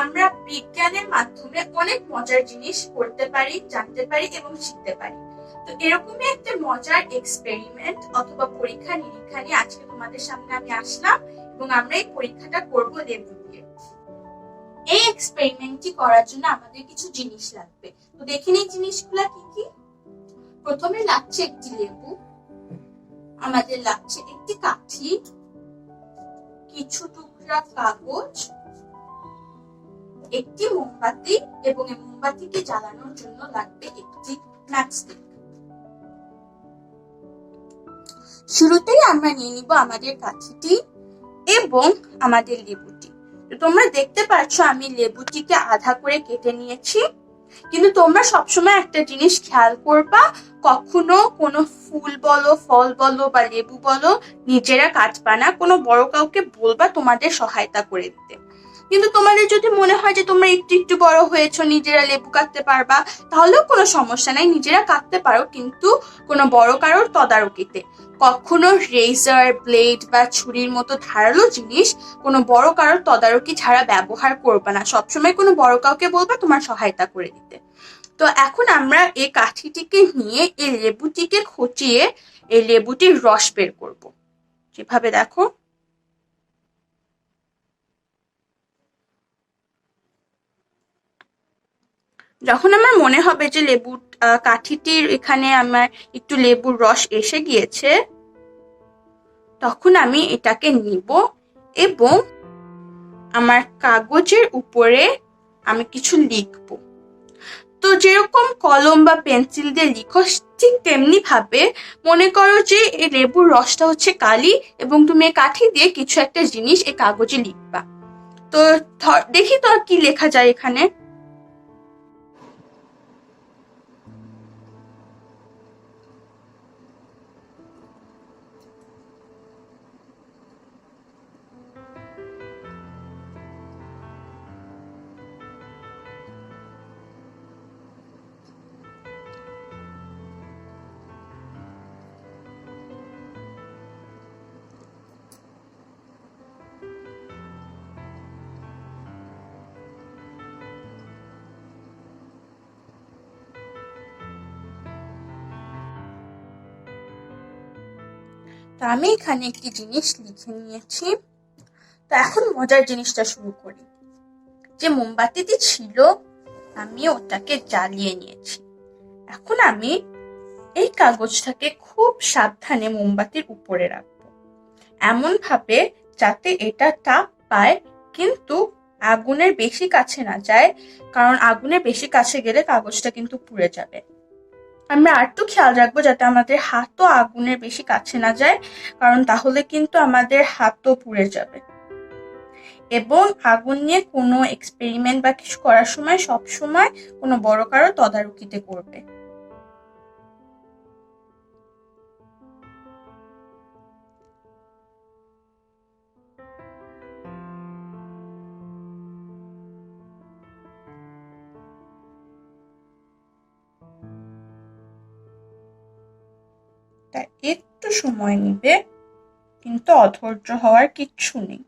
আমরা বিজ্ঞানের মাধ্যমে অনেক মজার জিনিস করতে পারি, জানতে পারি এবং শিখতে পারি। তো এরকমই একটা মজার এক্সপেরিমেন্ট অথবা পরীক্ষা নিরীক্ষা নিয়ে আজকে তোমাদের সামনে আমি আসলাম, এবং আমরা এই পরীক্ষাটা করবো লেবু দিয়ে। এই এক্সপেরিমেন্টটি করার জন্য আমাদের কিছু জিনিস লাগবে। তো দেখে নিই জিনিসগুলা কি কি। প্রথমে লাগছে একটি লেবু, আমাদের লাগছে একটি কাঠি, কিছু টুকরা কাগজ, একটি মোমবাতি, এবং এই মোমবাতিকে জ্বালানোর জন্য লাগবে একটি ম্যাচস্টিক। শুরুতেই আমরা নিয়ে নিব আমাদের কাঠিটি এবং আমাদের লেবুটি। তোমরা দেখতে পাচ্ছ আমি লেবুটিকে আধা করে কেটে নিয়েছি। কিন্তু তোমরা সবসময় একটা জিনিস খেয়াল করবা, কখনো কোনো ফুল বলো, ফল বলো বা লেবু বলো নিজেরা কাটবা না, কোনো বড় কাউকে বলবা তোমাদের সহায়তা করে দিতে। কিন্তু তোমাদের যদি মনে হয় যে তোমরা একটু একটু বড় হয়েছো, নিজেরা লেবু কাটতে পারবা, তাহলেও কোনো সমস্যা নাই, নিজেরা কাটতে পারো, কিন্তু কোনো বড় কারোর তদারকিতে। কখনো রেজার, ব্লেড বা ছুরির মতো ধারালো জিনিস কোনো বড় কারোর তদারকি ছাড়া ব্যবহার করবে না। সবসময় কোনো বড় কাউকে বলবা তোমার সহায়তা করে দিতে। তো এখন আমরা এই কাঠিটিকে নিয়ে এই লেবুটিকে খুঁচিয়ে এই লেবুটির রস বের করব। যেভাবে দেখো, যখন আমার মনে হবে যে লেবু কাঠিটির এখানে আমার একটু লেবুর রস এসে গিয়েছে, তখন আমি এটাকে নিব এবং আমার কাগজের উপরে আমি কিছু লিখব। তো যেরকম কলম বা পেন্সিল দিয়ে লিখো, ঠিক তেমনি ভাবে মনে করো যে এই লেবুর রসটা হচ্ছে কালি, এবং তুমি এই কাঠি দিয়ে কিছু একটা জিনিস এই কাগজে লিখবা। তো দেখি তো কি লেখা যায় এখানে। তো আমি এখানে একটি জিনিস লিখে নিয়েছি। তো এখন মজার জিনিসটা শুরু করি। যে মোমবাতিটি ছিল আমি ওটাকে জ্বালিয়ে নিয়েছি। এখন আমি এই কাগজটাকে খুব সাবধানে মোমবাতির উপরে রাখবো, এমন ভাবে যাতে এটা তাপ পায় কিন্তু আগুনের বেশি কাছে না যায়, কারণ আগুনের বেশি কাছে গেলে কাগজটা কিন্তু পুড়ে যাবে। আমরা আর একটু খেয়াল রাখবো যাতে আমাদের হাতও আগুনের বেশি কাছে না যায়, কারণ তাহলে কিন্তু আমাদের হাতও পুড়ে যাবে। এবং আগুন নিয়ে কোনো এক্সপেরিমেন্ট বা কিছু করার সময় সব সময় কোনো বড় কারো তদারকিতে করবে। তাই একটু সময় নিবে, কিন্তু অধৈর্য হওয়ার কিচ্ছু নেই।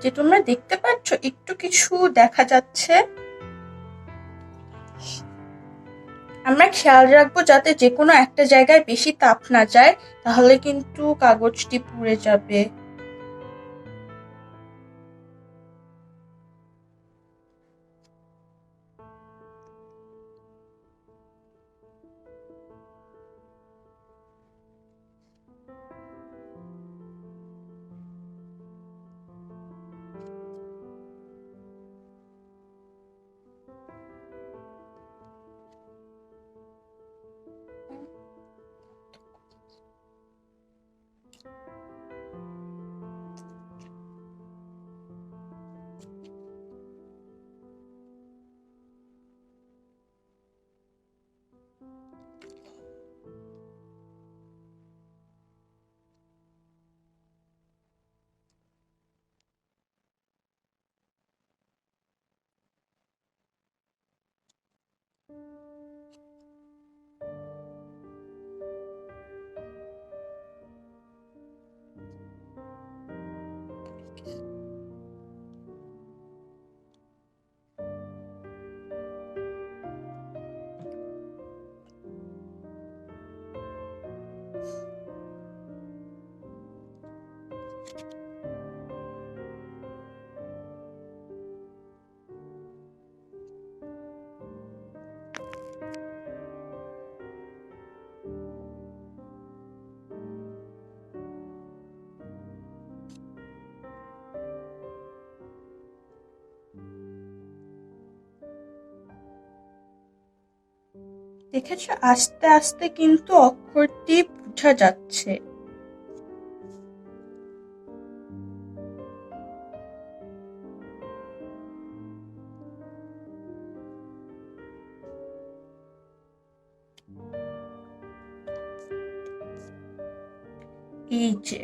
যে তোমরা দেখতে পাচ্ছ একটু কিছু দেখা যাচ্ছে। আমরা খেয়াল রাখবো যাতে যে কোনো একটা জায়গায় বেশি তাপ না যায়, তাহলে কিন্তু কাগজটি পুড়ে যাবে। দেখেছো, আস্তে আস্তে কিন্তু অক্ষরটি বোঝা যাচ্ছে। এই যে,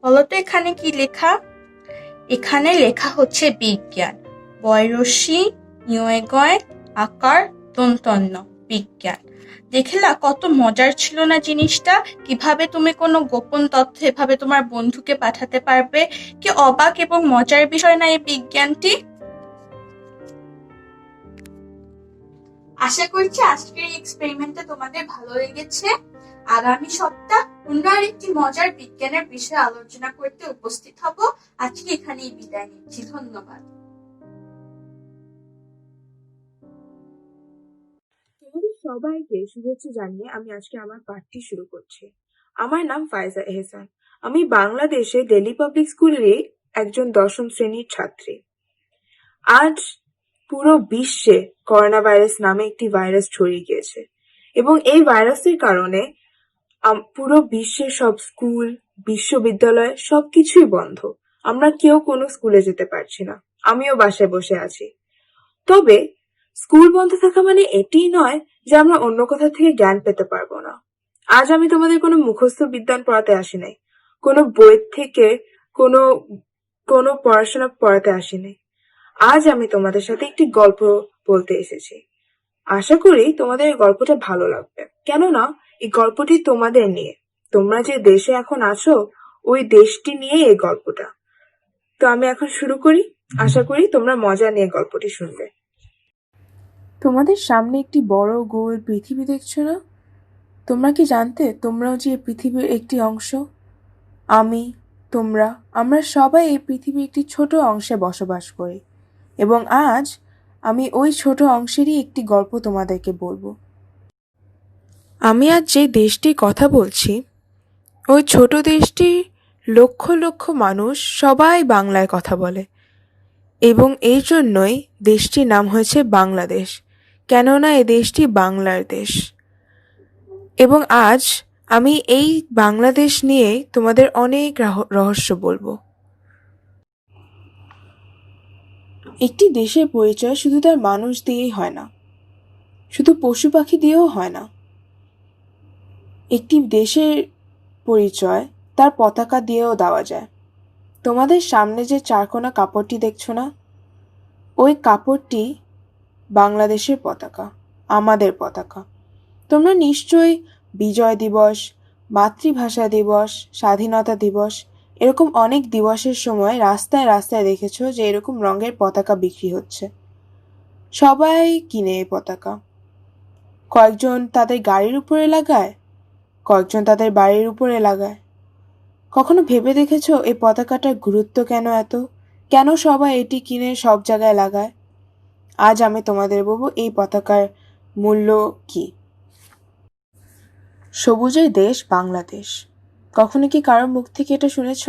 বলতো এখানে কি লেখা? এখানে লেখা হচ্ছে বিজ্ঞান। বয়রসি নিয়গয় আকার দন্তন্য বিজ্ঞান। দেখলা কত মজার ছিল না জিনিসটা? কিভাবে তুমি কোনো গোপন তথ্য এভাবে তোমার বন্ধুকে পাঠাতে পারবে? কি অবাক এবং মজার বিষয় না এই বিজ্ঞানটি? আশা করছি আজকের এই এক্সপেরিমেন্টটা তোমাদের ভালো লেগেছে। আগামী সপ্তাহ অন্য আরেকটি মজার বিজ্ঞানের বিষয়ে আলোচনা করতে উপস্থিত হব। আজকে এখানেই বিদায় নিচ্ছি। ধন্যবাদ। তোমাদের সবাইকে শুভেচ্ছা জানিয়ে আমি আজকে আমার পাঠটি শুরু করছি। আমার নাম ফায়জা এহসান। আমি বাংলাদেশে দিল্লি পাবলিক স্কুলেরই একজন ১০ম শ্রেণীর ছাত্রী। আজ পুরো বিশ্বে করোনা ভাইরাস নামে একটি ভাইরাস ছড়িয়ে গিয়েছে এবং এই ভাইরাসের কারণে পুরো বিশ্বের সব স্কুল, বিশ্ববিদ্যালয় সবকিছুই বন্ধ। আমরা কেউ কোনো স্কুলে যেতে পারছি না। আমিও বাসায় বসে আছি। তবে স্কুল বন্ধ থাকা মানে এটিই নয় যে আমরা অন্য কোথা থেকে জ্ঞান পেতে পারবো না। আজ আমি তোমাদের কোনো মুখস্থ বিজ্ঞান পড়াতে আসি নাই, কোনো বই থেকে কোনো কোনো পড়াশোনা পড়াতে আসি নাই। আজ আমি তোমাদের সাথে একটি গল্প বলতে এসেছি। আশা করি তোমাদের এই গল্পটা ভালো লাগবে, কেননা এই গল্পটি তোমাদের নিয়ে। তোমরা যে দেশে এখন আছো ওই দেশটি নিয়ে এই গল্পটা। তো আমি এখন শুরু করি। আশা করি তোমরা মজা নিয়ে গল্পটি শুনবে। তোমাদের সামনে একটি বড় গোল পৃথিবী দেখছো না? তোমরা কি জানতে তোমরাও যে এই পৃথিবীর একটি অংশ? আমি, তোমরা, আমরা সবাই এই পৃথিবীর একটি ছোট অংশে বসবাস করি এবং আজ আমি ওই ছোট অংশেরই একটি গল্প তোমাদেরকে বলবো। আমি আজ যে দেশটির কথা বলছি ওই ছোট দেশটির লক্ষ লক্ষ মানুষ সবাই বাংলায় কথা বলে এবং এই জন্যই দেশটির নাম হয়েছে বাংলাদেশ, কেননা এই দেশটি বাংলার দেশ। এবং আজ আমি এই বাংলাদেশ নিয়ে তোমাদের অনেক রহস্য বলবো। একটি দেশের পরিচয় শুধু তার মানুষ দিয়েই হয় না, শুধু পশু পাখি দিয়েও হয় না। একটি দেশের পরিচয় তার পতাকা দিয়েও দেওয়া যায়। তোমাদের সামনে যে চারকোনা কাপড়টি দেখছো না, ওই কাপড়টি বাংলাদেশের পতাকা, আমাদের পতাকা। তোমরা নিশ্চয়ই বিজয় দিবস, মাতৃভাষা দিবস, স্বাধীনতা দিবস এরকম অনেক দিবসের সময় রাস্তায় রাস্তায় দেখেছো যে এরকম রঙের পতাকা বিক্রি হচ্ছে। সবাই কিনে এই পতাকা। কয়েকজন তাদের গাড়ির উপরে লাগায়, কয়েকজন তাদের বাড়ির উপরে লাগায়। কখনো ভেবে দেখেছো এই পতাকাটার গুরুত্ব কেন এত? কেন সবাই এটি কিনে সব জায়গায় লাগায়? আজ আমি তোমাদের বলবো এই পতাকার মূল্য কি। সবুজের দেশ বাংলাদেশ। কখনো কি কারোর মুখ থেকে এটা শুনেছ?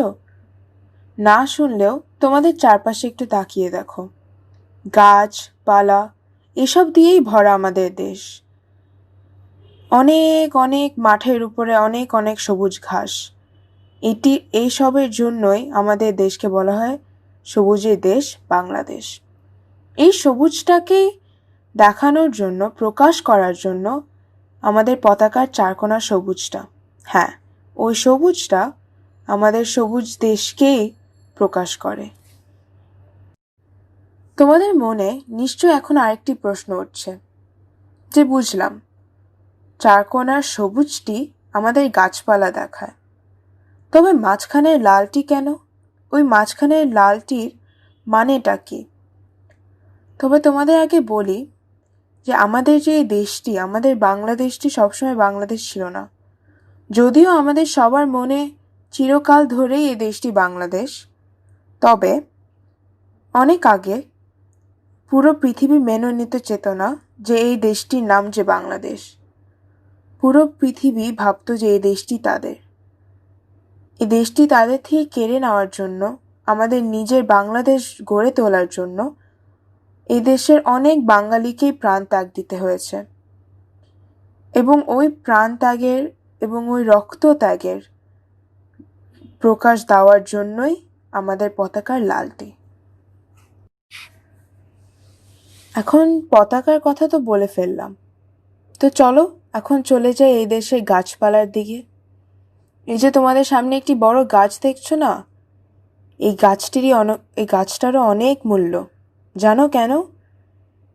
না শুনলেও তোমাদের চারপাশে একটু তাকিয়ে দেখো। গাছপালা এসব দিয়েই ভরা আমাদের দেশ। অনেক অনেক মাঠের উপরে অনেক অনেক সবুজ ঘাস। এইসবের জন্যই আমাদের দেশকে বলা হয় সবুজের দেশ বাংলাদেশ। এই সবুজটাকেই দেখানোর জন্য, প্রকাশ করার জন্য আমাদের পতাকার চারকোনা সবুজটা, হ্যাঁ, ওই সবুজটা আমাদের সবুজ দেশকেই প্রকাশ করে। তোমাদের মনে নিশ্চয় এখন আরেকটি প্রশ্ন উঠছে যে বুঝলাম চারকোনার সবুজটি আমাদের গাছপালা দেখায়, তবে মাঝখানের লালটি কেন? ওই মাঝখানের লালটির মানেটা কি? তবে তোমাদের আগে বলি যে আমাদের যে এই দেশটি, আমাদের বাংলাদেশটি সবসময় বাংলাদেশ ছিল না। যদিও আমাদের সবার মনে চিরকাল ধরেই এই দেশটি বাংলাদেশ, তবে অনেক আগে পুরো পৃথিবী মেনে নিত চেতনা যে এই দেশটির নাম যে বাংলাদেশ। পুরো পৃথিবী ভাবত যে এই দেশটি তাদের। এই দেশটি তাদের থেকে কেড়ে নেওয়ার জন্য, আমাদের নিজের বাংলাদেশ গড়ে তোলার জন্য এই দেশের অনেক বাঙালিকেই প্রাণ ত্যাগ দিতে হয়েছে। এবং ওই প্রাণ ত্যাগের এবং ওই রক্ত ত্যাগের প্রকাশ দেওয়ার জন্যই আমাদের পতাকার লালটি। এখন পতাকার কথা তো বলে ফেললাম, তো চলো এখন চলে যাই এই দেশের গাছপালার দিকে। এই যে তোমাদের সামনে একটি বড় গাছ দেখছো না, এই গাছটারও অনেক মূল্য। জানো কেন?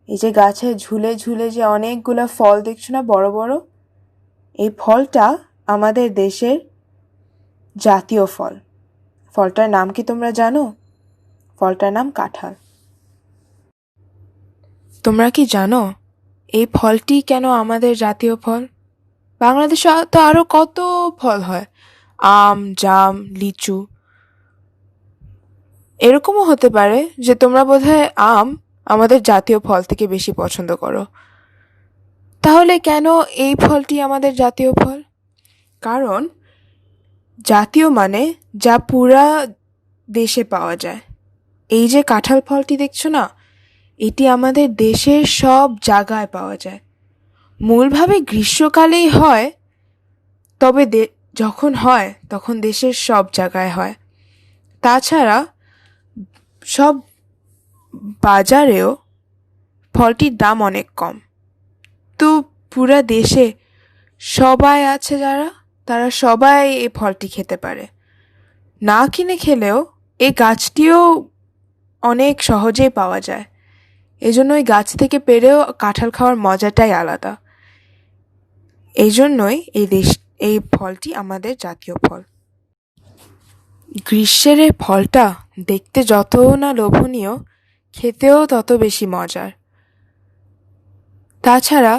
এই যে গাছে ঝুলে ঝুলে যে অনেকগুলো ফল দেখছো না বড় বড়, এই ফলটা আমাদের দেশের জাতীয় ফল। ফলটার নাম কি তোমরা জানো? ফলটার নাম কাঁঠাল। তোমরা কি জানো এই ফলটি কেন আমাদের জাতীয় ফল? বাংলাদেশে তো আরো কত ফল হয়, আম, জাম, লিচু। এরকমও হতে পারে যে তোমরা বোধহয় আম আমাদের জাতীয় ফল থেকে বেশি পছন্দ করো। তাহলে কেন এই ফলটি আমাদের জাতীয় ফল? কারণ জাতীয় মানে যা পুরা দেশে পাওয়া যায়। এই যে কাঁঠাল ফলটি দেখছো না, এটি আমাদের দেশের সব জায়গায় পাওয়া যায়। মূলভাবে গ্রীষ্মকালেই হয়, তবে যখন হয় তখন দেশের সব জায়গায় হয়। তাছাড়া সব বাজারেও ফলটির দাম অনেক কম। তো পুরা দেশে সবাই আছে তারা সবাই এই ফলটি খেতে পারে। না কিনে খেলেও এই গাছটিও অনেক সহজেই পাওয়া যায়। এজন্য ওই গাছ থেকে পেরেও কাঁঠাল খাওয়ার মজাটাই আলাদা। এই জন্যই এই ফলটি আমাদের জাতীয় ফল। গ্রীষ্মের এই ফলটা দেখতে যত না লোভনীয়, খেতেও তত বেশি মজার। তাছাড়া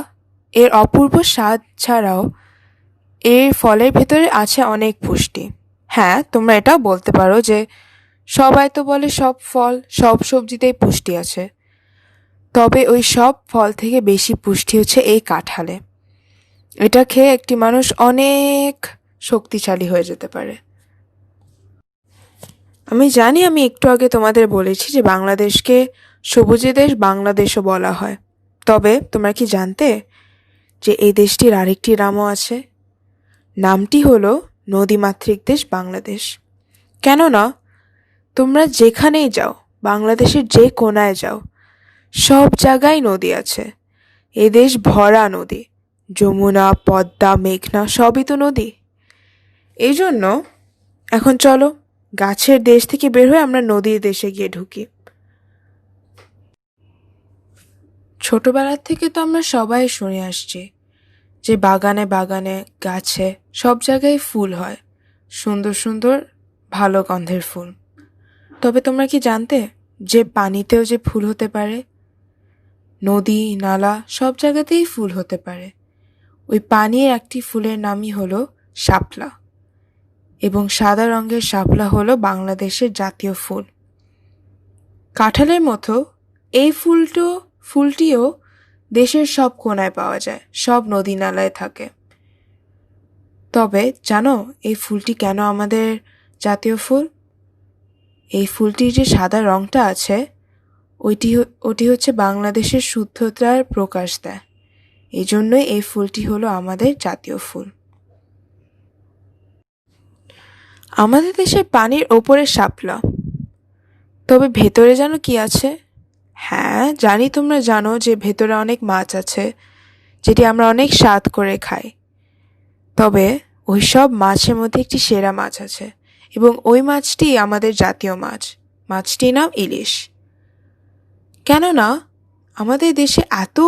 এর অপূর্ব স্বাদ ছাড়াও এর ফলের ভেতরে আছে অনেক পুষ্টি। হ্যাঁ, তোমরা এটাও বলতে পারো যে সবাই তো বলে সব ফল, সব সবজিতেই পুষ্টি আছে, তবে ওই সব ফল থেকে বেশি পুষ্টি হচ্ছে এই কাঁঠালে। এটা খেয়ে একটি মানুষ অনেক শক্তিশালী হয়ে যেতে পারে। আমি জানি আমি একটু আগে তোমাদের বলেছি যে বাংলাদেশকে সবুজের দেশ বাংলাদেশও বলা হয়, তবে তোমরা কি জানতে যে এই দেশটির আরেকটি নামও আছে? নামটি হলো নদীমাতৃক দেশ বাংলাদেশ। কেননা তোমরা যেখানেই যাও, বাংলাদেশের যে কোনায় যাও, সব জায়গায় নদী আছে। এ দেশ ভরা নদী, যমুনা, পদ্মা, মেঘনা সবই তো নদী। এই জন্য এখন চলো গাছের দেশ থেকে বের হয়ে আমরা নদীর দেশে গিয়ে ঢুকি। ছোটবেলার থেকে তো আমরা সবাই শুনে আসছি যে বাগানে বাগানে গাছে সব জায়গায় ফুল হয়, সুন্দর সুন্দর ভালো গন্ধের ফুল। তবে তোমরা কি জানতে যে পানিতেও যে ফুল হতে পারে? নদী, নালা সব জায়গাতেই ফুল হতে পারে। ওই পানির একটি ফুলের নামই হলো শাপলা, এবং সাদা রঙের শাপলা হলো বাংলাদেশের জাতীয় ফুল। কাঁঠালের মতো এই ফুলটিও দেশের সব কোণায় পাওয়া যায়, সব নদী নালায় থাকে। তবে জানো এই ফুলটি কেন আমাদের জাতীয় ফুল? এই ফুলটির যে সাদা রঙটা আছে ওটি হচ্ছে বাংলাদেশের শুদ্ধতার প্রকাশ দেয়। এই জন্যই এই ফুলটি হলো আমাদের জাতীয় ফুল। আমাদের দেশের পানির ওপরে শাপলা, তবে ভেতরে জানো কি আছে? হ্যাঁ, জানি তোমরা জানো যে ভেতরে অনেক মাছ আছে, যেটি আমরা অনেক স্বাদ করে খাই। তবে ওই সব মাছের মধ্যে একটি সেরা মাছ আছে, এবং ওই মাছটি আমাদের জাতীয় মাছ। মাছটির নাম ইলিশ। কেননা আমাদের দেশে এত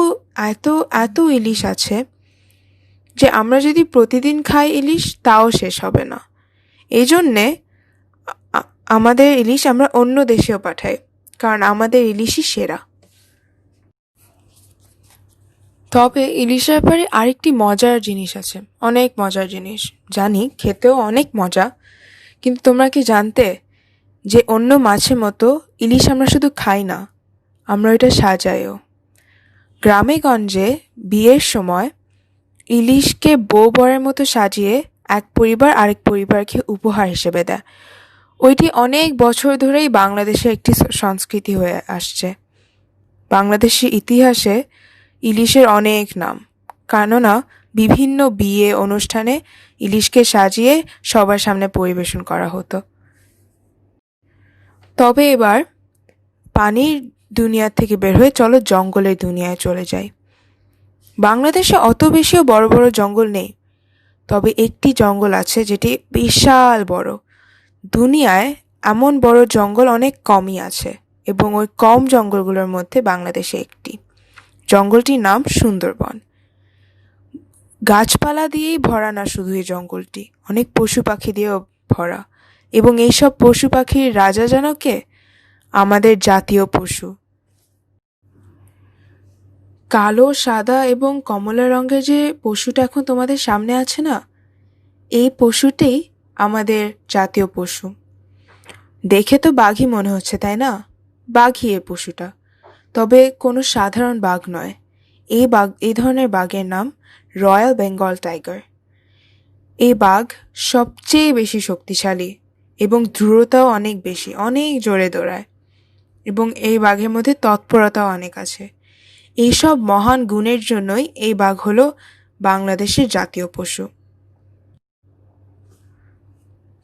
এত এত ইলিশ আছে যে আমরা যদি প্রতিদিন খাই ইলিশ তাও শেষ হবে না। এই জন্যে আমাদের ইলিশ আমরা অন্য দেশেও পাঠাই, কারণ আমাদের ইলিশই সেরা। তবে ইলিশের ব্যাপারে আরেকটি মজার জিনিস আছে, অনেক মজার জিনিস। জানি খেতেও অনেক মজা, কিন্তু তোমরা কি জানতে যে অন্য মাছের মতো ইলিশ আমরা শুধু খাই না, আমরা এটা সাজাইও। গ্রামে গঞ্জে বিয়ের সময় ইলিশকে বউ বরের মতো সাজিয়ে এক পরিবার আরেক পরিবারকে উপহার হিসেবে দেয়। ওইটি অনেক বছর ধরেই বাংলাদেশের একটি সংস্কৃতি হয়ে আসছে। বাংলাদেশের ইতিহাসে ইলিশের অনেক নাম, কেননা বিভিন্ন বিয়ে অনুষ্ঠানে ইলিশকে সাজিয়ে সবার সামনে পরিবেশন করা হতো। তবে এবার পানির দুনিয়া থেকে বের হয়ে চলো জঙ্গলের দুনিয়ায় চলে যাই। বাংলাদেশে অত বেশিও বড় বড় জঙ্গল নেই, তবে একটি জঙ্গল আছে যেটি বিশাল বড়। দুনিয়ায় এমন বড় জঙ্গল অনেক কমই আছে, এবং ওই কম জঙ্গলগুলোর মধ্যে বাংলাদেশে একটি। জঙ্গলটির নাম সুন্দরবন। গাছপালা দিয়েই ভরা না শুধু এই জঙ্গলটি, অনেক পশু পাখি দিয়েও ভরা। এবং এইসব পশু পাখির রাজা জানো কে? আমাদের জাতীয় পশু। কালো, সাদা এবং কমলা রঙের যে পশুটা এখন তোমাদের সামনে আছে না, এই পশুটাই আমাদের জাতীয় পশু। দেখে তো বাঘই মনে হচ্ছে, তাই না? বাঘই এই পশুটা, তবে কোনো সাধারণ বাঘ নয়। এই ধরনের বাঘের নাম রয়্যাল বেঙ্গল টাইগার। এই বাঘ সবচেয়ে বেশি শক্তিশালী এবং দ্রুততাও অনেক বেশি, অনেক জোরে দৌড়ায়, এবং এই বাঘের মধ্যে তৎপরতাও অনেক আছে। এইসব মহান গুণের জন্যই এই বাঘ হলো বাংলাদেশের জাতীয় পশু।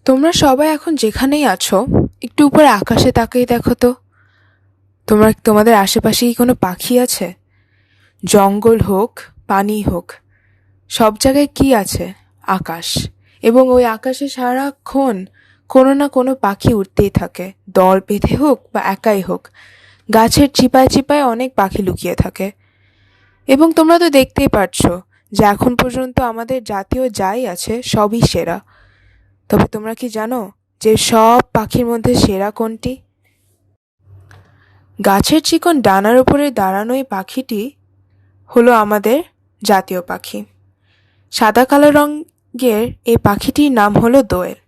তোমরা সবাই এখন যেখানেই আছো, একটু উপরে আকাশে তাকিয়ে দেখো তো, তোমাদের আশেপাশে কি কোনো পাখি আছে? জঙ্গল হোক, পানি হোক, সব জায়গায় কি আছে? আকাশ। এবং ওই আকাশে সারাক্ষণ কোনো না কোনো পাখি উঠতেই থাকে, দল বেঁধে হোক বা একাই হোক। গাছের চিপায় চিপায় অনেক পাখি লুকিয়ে থাকে। এবং তোমরা তো দেখতেই পারছো যে এখন পর্যন্ত আমাদের জাতীয় যাই আছে সবই সেরা। তবে তোমরা কি জানো যে সব পাখির মধ্যে সেরা কোনটি? গাছের চিকন ডানার উপরে দাঁড়ানো এই পাখিটি হলো আমাদের জাতীয় পাখি। সাদা কালো রঙের এই পাখিটির নাম হলো দোয়েল।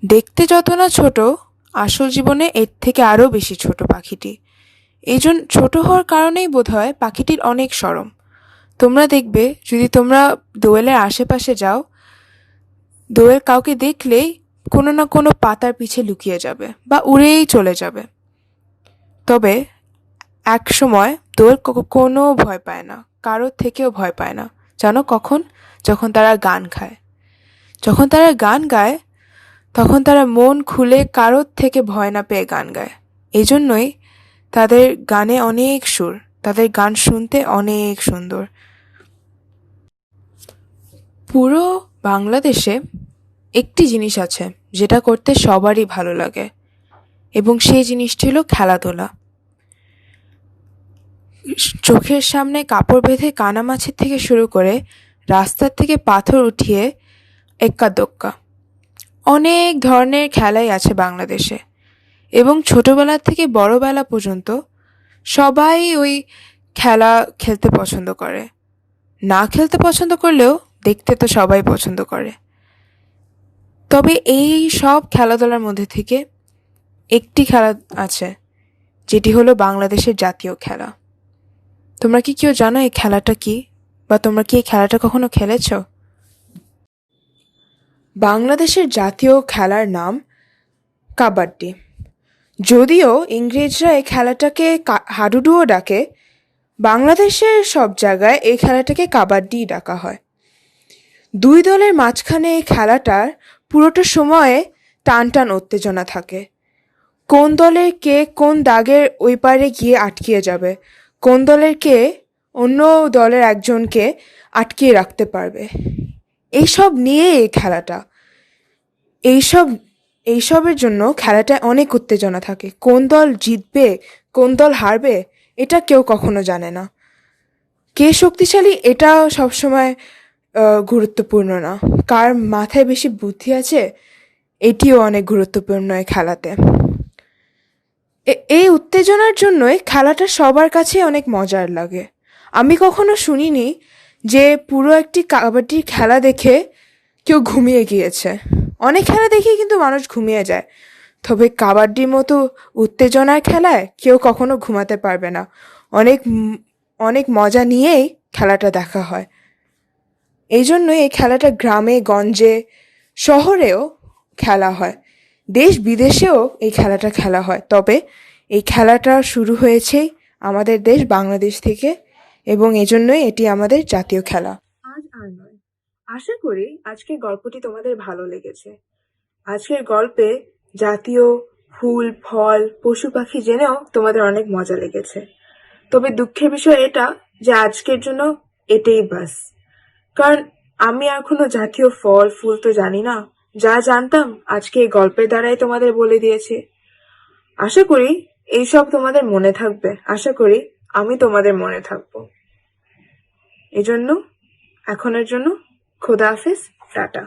দেখতে যত না ছোট, আসল জীবনে এর থেকে আরও বেশি ছোট পাখিটি। এই জন্য ছোট হওয়ার কারণেই বোধহয় পাখিটির অনেক সরম। তোমরা দেখবে যদি তোমরা দোয়েলের আশেপাশে যাও, দোয়েল কাউকে দেখলেই কোনো না কোনো পাতার পিছে লুকিয়ে যাবে বা উড়েই চলে যাবে। তবে এক সময় দোয়েল কোনো ভয় পায় না, কারোর থেকেও ভয় পায় না। জানো কখন? যখন তারা গান খায়। যখন তারা গান গায় তখন তারা মন খুলে কারোর থেকে ভয় না পেয়ে গান গায়। এই জন্যই তাদের গানে অনেক সুর, তাদের গান শুনতে অনেক সুন্দর। পুরো বাংলাদেশে একটি জিনিস আছে যেটা করতে সবারই ভালো লাগে, এবং সেই জিনিসটি হলো খেলাধুলা। চোখের সামনে কাপড় বেঁধে কানামাছির থেকে শুরু করে রাস্তার থেকে পাথর উঠিয়ে এক্কা দোক্কা, অনেক ধরনের খেলাই আছে বাংলাদেশে। এবং ছোটবেলা থেকে বড়বেলা পর্যন্ত সবাই ওই খেলা খেলতে পছন্দ করে। না খেলতে পছন্দ করলেও দেখতে তো সবাই পছন্দ করে। তবে এই সব খেলাধুলার মধ্যে থেকে একটি খেলা আছে যেটি হলো বাংলাদেশের জাতীয় খেলা। তোমরা কি কেউ জানো এই খেলাটা কি, বা তোমরা কি এই খেলাটা কখনো খেলেছ? বাংলাদেশের জাতীয় খেলার নাম কাবাডি। যদিও ইংরেজরা এই খেলাটাকে হাডুডুও ডাকে, বাংলাদেশের সব জায়গায় এই খেলাটাকে কাবাডি ডাকা হয়। দুই দলের মাঝখানে এই খেলাটার পুরোটা সময়ে টান টান উত্তেজনা থাকে। কোন দলের কে কোন দাগের ওই পারে গিয়ে আটকিয়ে যাবে, কোন দলের কে অন্য দলের একজনকে আটকিয়ে রাখতে পারবে, এইসব নিয়ে এই খেলাটা। এইসব এইসবের জন্য খেলাটায় অনেক উত্তেজনা থাকে। কোন দল জিতবে কোন দল হারবে এটা কেউ কখনো জানে না। কে শক্তিশালী এটা সবসময় গুরুত্বপূর্ণ না। কার মাথায় বেশি বুদ্ধি আছে এটিও অনেক গুরুত্বপূর্ণ এই খেলাতে। এই উত্তেজনার জন্যই খেলাটা সবার কাছে অনেক মজার লাগে। আমি কখনো শুনিনি যে পুরো একটি কাবাডির খেলা দেখে কেউ ঘুমিয়ে গিয়েছে। অনেক খেলা দেখেই কিন্তু মানুষ ঘুমিয়ে যায়, তবে কাবাডির মতো উত্তেজনার খেলায় কেউ কখনো ঘুমাতে পারবে না। অনেক মজা নিয়েই খেলাটা দেখা হয়। এই জন্যই এই খেলাটা গ্রামে গঞ্জে শহরেও খেলা হয়, দেশ বিদেশেও এই খেলাটা খেলা হয়। তবে এই খেলাটা শুরু হয়েছে আমাদের দেশ বাংলাদেশ থেকে, এবং এজন্যই এটি আমাদের জাতীয় খেলা। আজ আর নয়, আশা করি আজকের গল্পটি তোমাদের ভালো লেগেছে। আজকের গল্পে জাতীয় ফুল ফল পশু পাখি জেনেও তোমাদের অনেক মজা লেগেছে। তবে দুঃখের বিষয় এটা যে আজকের জন্য এটাই বাস, কারণ আমি এখনো জাতীয় ফল ফুল তো জানি না। যা জানতাম আজকে এই গল্পের দ্বারাই তোমাদের বলে দিয়েছি। আশা করি এইসব তোমাদের মনে থাকবে, আশা করি আমি তোমাদের মনে থাকবো। এজন্য এখনের জন্য খোদা হাফেজ, টাটা।